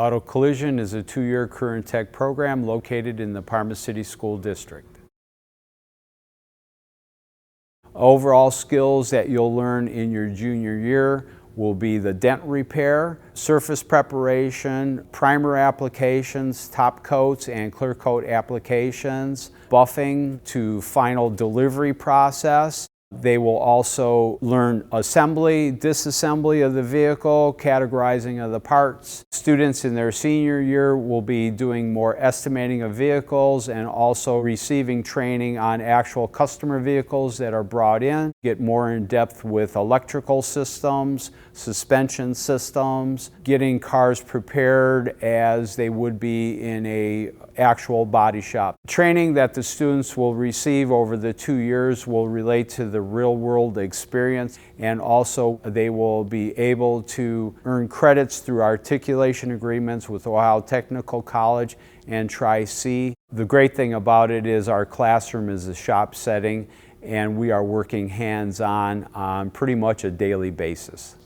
Auto Collision is a 2-year career tech program located in the Parma City School District. Overall skills that you'll learn in your junior year will be the dent repair, surface preparation, primer applications, top coats and clear coat applications, buffing to final delivery process. They will also learn assembly, disassembly of the vehicle, categorizing of the parts. Students in their senior year will be doing more estimating of vehicles and also receiving training on actual customer vehicles that are brought in, get more in depth with electrical systems, suspension systems, getting cars prepared as they would be in an actual body shop. Training that the students will receive over the 2 years will relate to the real-world experience, and also they will be able to earn credits through articulation agreements with Ohio Technical College and Tri-C. The great thing about it is our classroom is a shop setting and we are working hands-on on pretty much a daily basis.